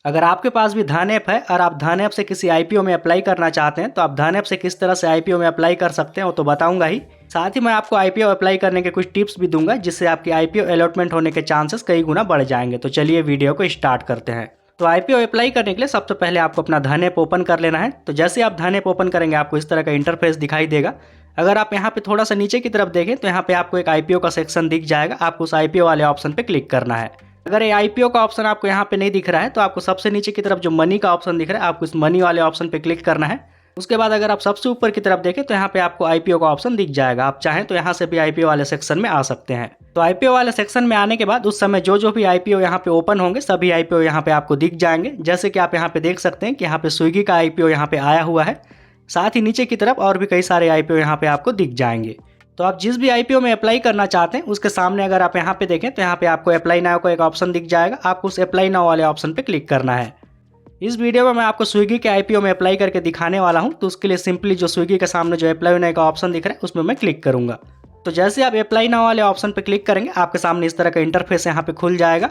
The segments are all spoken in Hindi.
अगर आपके पास भी धन ऐप है और आप धन ऐप से किसी आईपीओ में अप्लाई करना चाहते हैं तो आप धन ऐप से किस तरह से आईपीओ में अप्लाई कर सकते हैं वो तो बताऊंगा ही। साथ ही मैं आपको आईपीओ अप्लाई करने के कुछ टिप्स भी दूंगा जिससे आपकी आईपीओ अलॉटमेंट होने के चांसेस कई गुना बढ़ जाएंगे। तो चलिए वीडियो को स्टार्ट करते हैं। तो आईपीओ अप्लाई करने के लिए सबसे पहले आपको अपना धन ऐप ओपन कर लेना है। तो जैसे आप धन ऐप ओपन करेंगे आपको इस तरह का इंटरफेस दिखाई देगा। अगर आप यहाँ पे थोड़ा सा नीचे की तरफ देखें तो यहाँ पे आपको एक आईपीओ का सेक्शन दिख जाएगा। आपको उस आईपीओ वाले ऑप्शन पे क्लिक करना है। अगर ये आईपीओ का ऑप्शन आपको यहाँ पे नहीं दिख रहा है तो आपको सबसे नीचे की तरफ जो मनी का ऑप्शन दिख रहा है आपको इस मनी वाले ऑप्शन पे क्लिक करना है। उसके बाद अगर आप सबसे ऊपर की तरफ देखें तो यहाँ पे आपको आईपीओ का ऑप्शन दिख जाएगा। आप चाहें तो यहाँ से भी आईपीओ वाले सेक्शन में आ सकते हैं। तो आईपीओ वाले सेक्शन में आने के बाद उस समय जो भी आईपीओ यहाँ पे ओपन होंगे सभी आईपीओ यहाँ पे आपको दिख जाएंगे। जैसे कि आप यहाँ पे देख सकते हैं कि यहाँ पे स्विगी का आईपीओ यहाँ पे आया हुआ है। साथ ही नीचे की तरफ और भी कई सारे आईपीओ यहाँ पे आपको दिख जाएंगे। तो आप जिस भी आईपीओ में अप्लाई करना चाहते हैं उसके सामने अगर आप यहाँ पे देखें तो यहाँ पे आपको अप्लाई नाउ का एक ऑप्शन दिख जाएगा। आपको उस अप्लाई नाउ वाले ऑप्शन पे क्लिक करना है। इस वीडियो में मैं आपको स्विगी के आईपीओ में अप्लाई करके दिखाने वाला हूँ। तो उसके लिए सिंपली जो स्विगी के सामने जो अप्लाई नाउ का ऑप्शन दिख रहा है उसमें मैं क्लिक करूंगा। तो जैसे आप अप्लाई नाउ वाले ऑप्शन पे क्लिक करेंगे आपके सामने इस तरह का इंटरफेस यहाँ पे खुल जाएगा।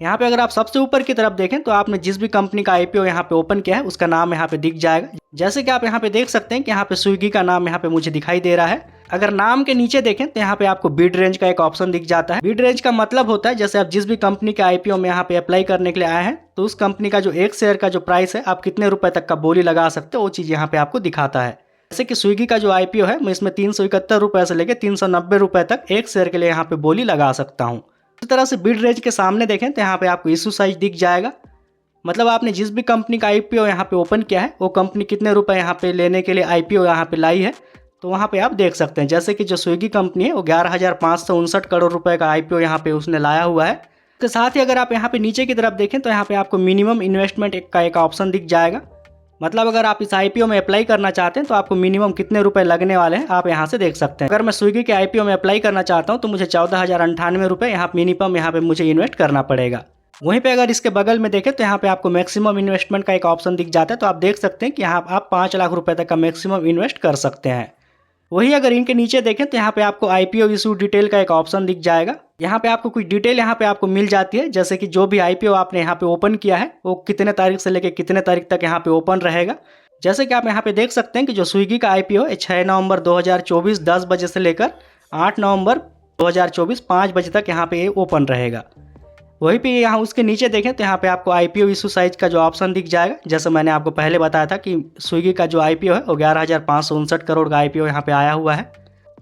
यहाँ पे अगर आप सबसे ऊपर की तरफ देखें तो आपने जिस भी कंपनी का आईपीओ यहाँ पे ओपन किया है उसका नाम यहाँ पे दिख जाएगा। जैसे कि आप यहाँ पे देख सकते हैं कि यहाँ पे स्विगी का नाम यहाँ पे मुझे दिखाई दे रहा है। अगर नाम के नीचे देखें तो यहाँ पे आपको बिड रेंज का एक ऑप्शन दिख जाता है। बिड रेंज का मतलब होता है जैसे आप जिस भी कंपनी के आईपीओ में यहाँ पे अप्लाई करने के लिए आए हैं तो उस कंपनी का जो एक शेयर का जो प्राइस है आप कितने रुपए तक का बोली लगा सकते हो वो चीज़ यहाँ पे आपको दिखाता है। जैसे कि स्विगी का जो आईपीओ है मैं इसमें 371 रुपए से लेकर 390 रुपए तक एक शेयर के लिए यहाँ पे बोली लगा सकता हूँ। इस तरह से बिड रेंज के सामने देखें तो यहाँ पे आपको इशू साइज दिख जाएगा। मतलब आपने जिस भी कंपनी का आईपीओ यहाँ पे ओपन किया है वो कंपनी कितने रुपए यहाँ पे लेने के लिए आईपीओ यहाँ पे लाई है तो वहाँ पे आप देख सकते हैं। जैसे कि जो स्विगी कंपनी है वो 11,559 करोड़ रुपए का आईपीओ यहाँ पे उसने लाया हुआ है। इसके साथ ही अगर आप यहाँ पे नीचे की तरफ देखें तो यहाँ पे आपको मिनिमम इन्वेस्टमेंट का एक ऑप्शन दिख जाएगा। मतलब अगर आप इस आईपीओ में अप्लाई करना चाहते हैं तो आपको मिनिमम कितने रुपए लगने वाले हैं आप यहाँ से देख सकते हैं। अगर मैं स्विगी के आईपीओ में अप्लाई करना चाहता हूँ तो मुझे 14,098 रुपये यहाँ मिनिमम यहाँ पे मुझे इन्वेस्ट करना पड़ेगा। वहीं पे अगर इसके बगल में देखें तो यहाँ पे आपको मैक्सिमम इन्वेस्टमेंट का एक ऑप्शन दिख जाता है। तो आप देख सकते हैं कि यहाँ आप 5 लाख रुपए तक का मैक्सिमम इन्वेस्ट कर सकते हैं। वही अगर इनके नीचे देखें तो यहाँ पे आपको आईपीओ इशू डिटेल का एक ऑप्शन दिख जाएगा। यहाँ पे आपको कुछ डिटेल यहाँ पे आपको मिल जाती है जैसे कि जो भी आईपीओ आपने यहाँ पे ओपन किया है वो कितने तारीख से लेकर कितने तारीख तक यहाँ पे ओपन रहेगा। जैसे कि आप यहाँ पे देख सकते हैं कि जो स्विगी का आईपीओ है 6 नवंबर 2024 10 बजे से लेकर 8 नवंबर 2024 5 बजे तक यहाँ पे ओपन रहेगा। वहीं पे यहाँ उसके नीचे देखें तो यहाँ पे आपको आईपीओ इशू साइज का जो ऑप्शन दिख जाएगा। जैसे मैंने आपको पहले बताया था कि स्विगी का जो आईपीओ है वो 11,559 करोड़ का आईपीओ यहाँ पे आया हुआ है।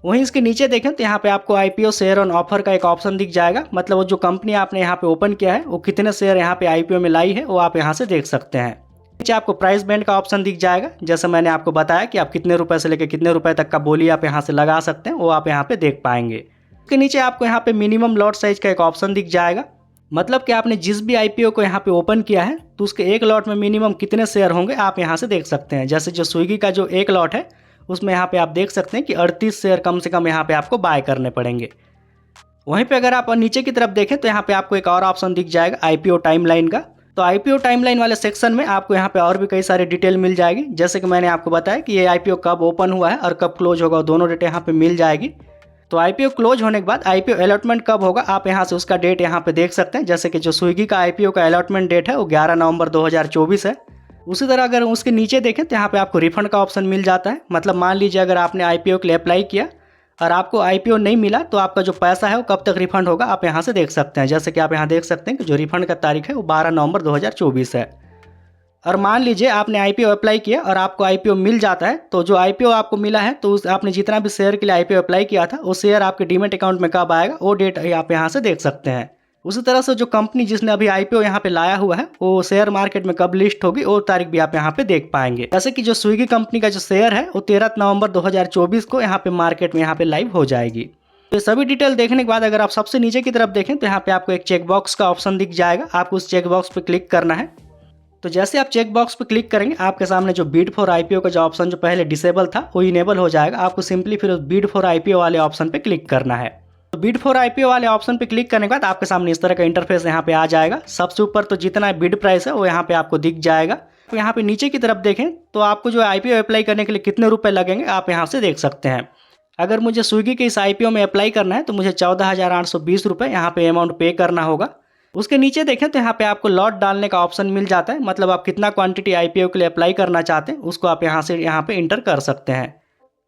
वहीं इसके नीचे देखें तो यहाँ पे आपको आईपीओ शेयर ऑन ऑफर का एक ऑप्शन दिख जाएगा। मतलब वो जो कंपनी आपने यहाँ पे ओपन किया है वो कितने शेयर यहाँ पे आईपीओ में लाई है वो आप यहाँ से देख सकते हैं। नीचे आपको प्राइस बैंड का ऑप्शन दिख जाएगा। जैसे मैंने आपको बताया कि आप कितने रुपए से लेकर कितने रुपए तक का बोली आप यहाँ से लगा सकते हैं वो आप यहाँ पे देख पाएंगे। इसके नीचे आपको यहाँ पे मिनिमम लॉट साइज का एक ऑप्शन दिख जाएगा। मतलब कि आपने जिस भी आईपीओ को यहाँ पे ओपन किया है तो उसके एक लॉट में मिनिमम कितने शेयर होंगे आप यहाँ से देख सकते हैं। जैसे जो स्विगी का जो एक लॉट है उसमें यहाँ पे आप देख सकते हैं कि 38 शेयर कम से कम यहाँ पे आपको बाय करने पड़ेंगे। वहीं पे अगर आप नीचे की तरफ देखें तो यहाँ पे आपको एक और ऑप्शन दिख जाएगा आईपीओ टाइमलाइन का। तो आईपीओ टाइमलाइन वाले सेक्शन में आपको यहाँ पे और भी कई सारी डिटेल मिल जाएगी। जैसे कि मैंने आपको बताया कि ये आईपीओ कब ओपन हुआ है और कब क्लोज होगा दोनों डेट यहाँ पे मिल जाएगी। तो आईपीओ क्लोज होने के बाद आईपीओ अलॉटमेंट कब होगा आप यहाँ से उसका डेट यहाँ पे देख सकते हैं। जैसे कि जो स्विगी का आईपीओ का अलॉटमेंट डेट है वो 11 नवंबर 2024 है। उसी तरह अगर उसके नीचे देखें तो यहाँ पे आपको रिफंड का ऑप्शन मिल जाता है। मतलब मान लीजिए अगर आपने आईपीओ के लिए अप्लाई किया और आपको आईपीओ नहीं मिला तो आपका जो पैसा है वो कब तक रिफंड होगा आप यहाँ से देख सकते हैं। जैसे कि आप यहाँ देख सकते हैं कि जो रिफंड का तारीख है वो 12 नवंबर 2024 है। और मान लीजिए आपने आईपीओ अप्लाई किया और आपको आईपीओ मिल जाता है तो जो आईपीओ आपको मिला है तो आपने जितना भी शेयर के लिए आईपीओ अप्लाई किया था वो शेयर आपके डीमेट अकाउंट में कब आएगा वो डेट आप यहाँ से देख सकते हैं। उसी तरह से जो कंपनी जिसने अभी आईपीओ यहाँ पे लाया हुआ है वो शेयर मार्केट में कब लिस्ट होगी वो तारीख भी आप यहाँ पे देख पाएंगे। जैसे कि जो स्विगी कंपनी का जो शेयर है वो 13 नवंबर 2024 को यहाँ पे मार्केट में यहाँ पे लाइव हो जाएगी। तो सभी डिटेल देखने के बाद अगर आप सबसे नीचे की तरफ देखें तो यहाँ पे आपको एक चेकबॉक्स का ऑप्शन दिख जाएगा। आपको उस चेकबॉक्स पे क्लिक करना है। तो जैसे आप चेक बॉक्स पे क्लिक करेंगे आपके सामने जो बिड फॉर आईपीओ का जो ऑप्शन जो पहले डिसेबल था वो इनेबल हो जाएगा। आपको सिंपली फिर उस बिड फॉर आईपीओ वाले ऑप्शन पे क्लिक करना है। तो बिड फॉर आईपीओ वाले ऑप्शन पे क्लिक करने के बाद आपके सामने इस तरह का इंटरफेस यहाँ पे आ जाएगा। सबसे ऊपर तो जितना बिड प्राइस है वो यहाँ पे आपको दिख जाएगा। तो यहाँ पे नीचे की तरफ देखें तो आपको जो आईपीओ अप्लाई करने के लिए कितने रुपए लगेंगे आप यहाँ से देख सकते हैं। अगर मुझे स्विगी के इस आईपीओ में अप्लाई करना है तो मुझे 14,820 रुपये यहाँ पे अमाउंट पे करना होगा। उसके नीचे देखें तो यहाँ पे आपको लॉट डालने का ऑप्शन मिल जाता है, मतलब आप कितना क्वांटिटी आईपीओ के लिए अप्लाई करना चाहते हैं उसको आप यहाँ से यहाँ पे इंटर कर सकते हैं।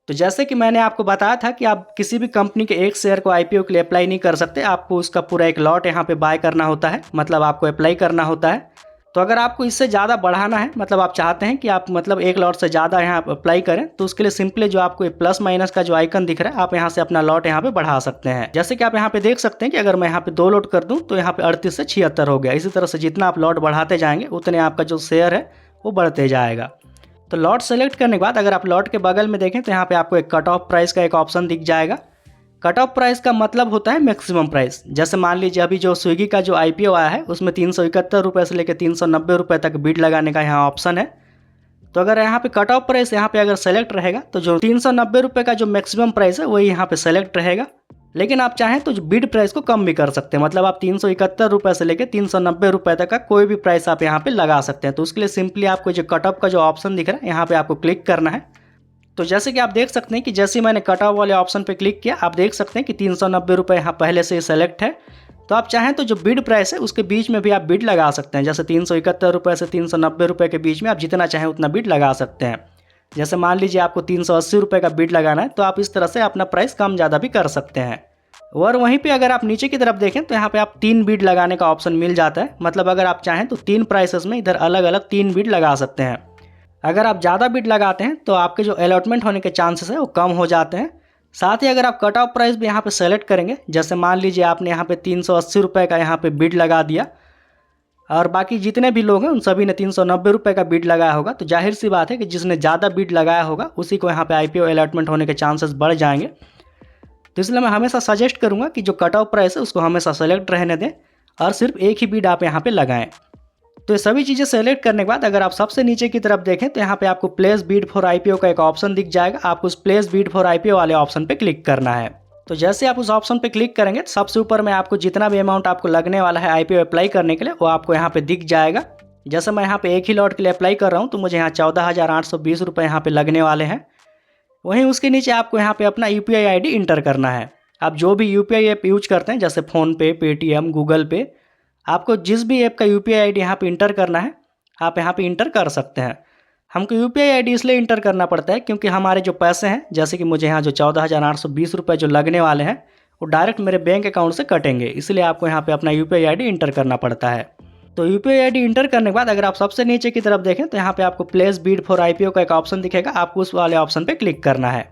तो जैसे कि मैंने आपको बताया था कि आप किसी भी कंपनी के एक शेयर को आईपीओ के लिए अप्लाई नहीं कर सकते, आपको उसका पूरा एक लॉट यहाँ पे बाय करना होता है, मतलब आपको अप्लाई करना होता है। तो अगर आपको इससे ज़्यादा बढ़ाना है, मतलब आप चाहते हैं कि आप मतलब एक लॉट से ज़्यादा यहाँ अप्लाई करें, तो उसके लिए सिंपली जो आपको प्लस माइनस का जो आइकन दिख रहा है आप यहाँ से अपना लॉट यहाँ पे बढ़ा सकते हैं। जैसे कि आप यहाँ पे देख सकते हैं कि अगर मैं यहाँ पे 2 लॉट कर दूँ तो यहाँ पे 38 से 76 हो गया। इसी तरह से जितना आप लॉट बढ़ाते जाएंगे उतने आपका जो शेयर है वो बढ़ते जाएगा। तो लॉट सेलेक्ट करने के बाद अगर आप लॉट के बगल में देखें तो यहाँ पे आपको एक कट ऑफ प्राइस का एक ऑप्शन दिख जाएगा। कट ऑफ प्राइस का मतलब होता है मैक्सिमम प्राइस। जैसे मान लीजिए अभी जो स्विगी का जो आईपीओ आया है उसमें 371 रुपये से लेकर 390 रुपये तक बिड लगाने का यहाँ ऑप्शन है। तो अगर यहाँ पे कट ऑफ प्राइस यहाँ पे अगर सेलेक्ट रहेगा तो जो 390 रुपये का जो मैक्सिमम प्राइस है वही यहाँ पे सेलेक्ट रहेगा। लेकिन आप चाहें तो बिड प्राइस को कम भी कर सकते हैं, मतलब आप 371 रुपये से लेकर 390 रुपये तक का कोई भी प्राइस आप यहाँ पे लगा सकते हैं। तो उसके लिए सिंपली आपको जो कट ऑफ का जो ऑप्शन दिख रहा है यहाँ पे आपको क्लिक करना है। तो जैसे कि आप देख सकते हैं कि जैसे ही मैंने कट ऑफ वाले ऑप्शन पे क्लिक किया आप देख सकते हैं कि 390 रुपये यहाँ पहले से सेलेक्ट है। तो आप चाहें तो जो बिड प्राइस है उसके बीच में भी आप बिड लगा सकते हैं, जैसे 371 रुपये से 390 रुपये के बीच में आप जितना चाहें उतना बिड लगा सकते हैं। जैसे मान लीजिए आपको 380 रुपये का बिड लगाना है तो आप इस तरह से अपना प्राइस कम ज़्यादा भी कर सकते हैं। और वहीं पे अगर आप नीचे की तरफ देखें तो यहाँ पे आप 3 बिड लगाने का ऑप्शन मिल जाता है, मतलब अगर आप चाहें तो 3 प्राइसेस में इधर अलग अलग 3 बिड लगा सकते हैं। अगर आप ज़्यादा बिड लगाते हैं तो आपके जो अलॉटमेंट होने के चांसेस है वो कम हो जाते हैं। साथ ही अगर आप कट ऑफ प्राइस भी यहाँ पे सेलेक्ट करेंगे, जैसे मान लीजिए आपने यहाँ पे 380 रुपये का यहाँ पे बिड लगा दिया और बाकी जितने भी लोग हैं उन सभी ने 390 रुपये का बिड लगाया होगा, तो जाहिर सी बात है कि जिसने ज़्यादा बिड लगाया होगा उसी को यहाँ पे आईपीओ अलॉटमेंट होने के चांसेस बढ़ जाएंगे। तो इसलिए मैं हमेशा सजेस्ट करूँगा कि जो कट ऑफ प्राइस है उसको हमेशा सेलेक्ट रहने दें और सिर्फ एक ही बिड आप यहाँ पे लगाएं। तो ये सभी चीज़ें सेलेक्ट करने के बाद अगर आप सबसे नीचे की तरफ देखें तो यहाँ पे आपको प्लेस बीड फॉर आईपीओ का एक ऑप्शन दिख जाएगा। आपको उस प्लेस बीड फॉर आईपीओ वाले ऑप्शन पे क्लिक करना है। तो जैसे आप उस ऑप्शन पे क्लिक करेंगे तो सबसे ऊपर में आपको जितना भी अमाउंट आपको लगने वाला है आईपीओ अप्लाई करने के लिए वो आपको यहाँ पे दिख जाएगा। जैसे मैं यहाँ पे एक ही लॉट के लिए अप्लाई कर रहा हूँ तो मुझे यहाँ 14,820 रुपये यहाँ पे लगने वाले हैं। वहीं उसके नीचे आपको यहाँ पे अपना यूपीआई आईडी इंटर करना है। आप जो भी यूपीआई ऐप यूज करते हैं जैसे फ़ोनपे, पेटीएम, गूगल पे, आपको जिस भी ऐप का यूपीआई आईडी यहाँ पे इंटर करना है आप यहाँ पे इंटर कर सकते हैं। हमको यूपीआई आईडी इसलिए इंटर करना पड़ता है क्योंकि हमारे जो पैसे हैं, जैसे कि मुझे यहाँ जो 14,820 रुपये जो लगने वाले हैं वो डायरेक्ट मेरे बैंक अकाउंट से कटेंगे, इसलिए आपको यहाँ पे अपना यूपीआई आईडी इंटर करना पड़ता है। तो यूपीआई आईडी इंटर करने के बाद अगर आप सबसे नीचे की तरफ देखें तो यहाँ पे आपको प्लेस बीड फॉर आईपीओ का एक ऑप्शन दिखेगा, आपको उस वाले ऑप्शन पे क्लिक करना है।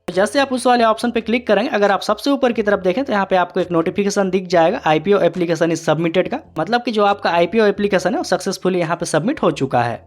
तो जैसे आप उस वाले ऑप्शन पे क्लिक करेंगे, अगर आप सबसे ऊपर की तरफ देखें तो यहाँ पे आपको एक नोटिफिकेशन दिख जाएगा आईपीओ एप्लीकेशन इज सबमिटेड का, मतलब कि जो आपका आईपीओ एप्लीकेशन है वो सक्सेसफुली यहाँ पे सबमिट हो चुका है।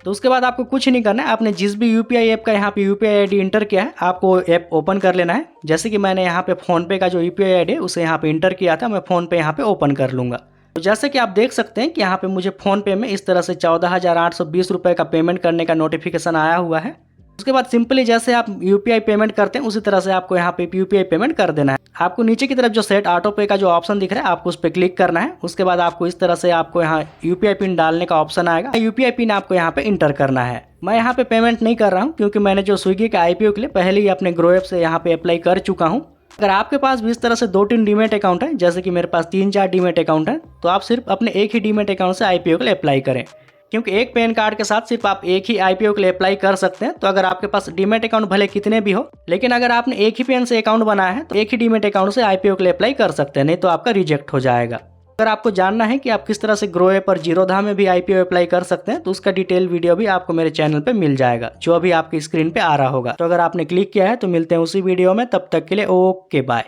तो उसके बाद आपको कुछ नहीं करना है, आपने जिस भी यूपीआई ऐप का यहाँ पे यूपीआई आईडी इंटर किया है आपको ऐप ओपन कर लेना है। जैसे कि मैंने यहाँ पे फ़ोनपे का जो यूपीआई आईडी है उसे यहाँ पे इंटर किया था, मैं फ़ोनपे यहाँ पे ओपन कर लूँगा। तो जैसे कि आप देख सकते हैं कि यहाँ पे मुझे फ़ोनपे में इस तरह से 14,820 रुपये का पेमेंट करने का नोटिफिकेशन आया हुआ है। उसके बाद सिंपली जैसे आप यूपीआई पेमेंट करते हैं उसी तरह से आपको यहाँ पे यूपीआई पेमेंट कर देना है। आपको नीचे की तरफ जो सेट ऑटो पे का जो ऑप्शन दिख रहा है आपको उस पर क्लिक करना है। उसके बाद आपको इस तरह से आपको यहाँ यूपीआई पिन डालने का ऑप्शन आएगा, यूपीआई पिन आपको यहाँ पे इंटर करना है। मैं यहाँ पे पेमेंट नहीं कर रहा हूँ क्योंकि मैंने जो स्विगी के आईपीओ के लिए पहले ही अपने ग्रो ऐप से यहाँ पे अप्लाई कर चुका हूँ। अगर आपके पास भी इस तरह से 2-3 डीमेट अकाउंट है, जैसे कि मेरे पास 3-4 डीमेट अकाउंट है, तो आप सिर्फ अपने एक ही डीमेट अकाउंट से आईपीओ के लिए अप्लाई करें, क्योंकि एक पैन कार्ड के साथ सिर्फ आप एक ही आईपीओ के लिए अप्लाई कर सकते हैं। तो अगर आपके पास डीमेट अकाउंट भले कितने भी हो, लेकिन अगर आपने एक ही पैन से अकाउंट बनाया है तो एक ही डीमेट अकाउंट से आईपीओ के लिए अप्लाई कर सकते हैं, नहीं तो आपका रिजेक्ट हो जाएगा। अगर आपको जानना है कि आप किस तरह से ग्रो ऐप पर जीरोधा में भी आईपीओ अप्लाई कर सकते हैं तो उसका डिटेल वीडियो भी आपको मेरे चैनल पे मिल जाएगा, जो अभी आपकी स्क्रीन पे आ रहा होगा। तो अगर आपने क्लिक किया है तो मिलते हैं उसी वीडियो में, तब तक के लिए ओके बाय।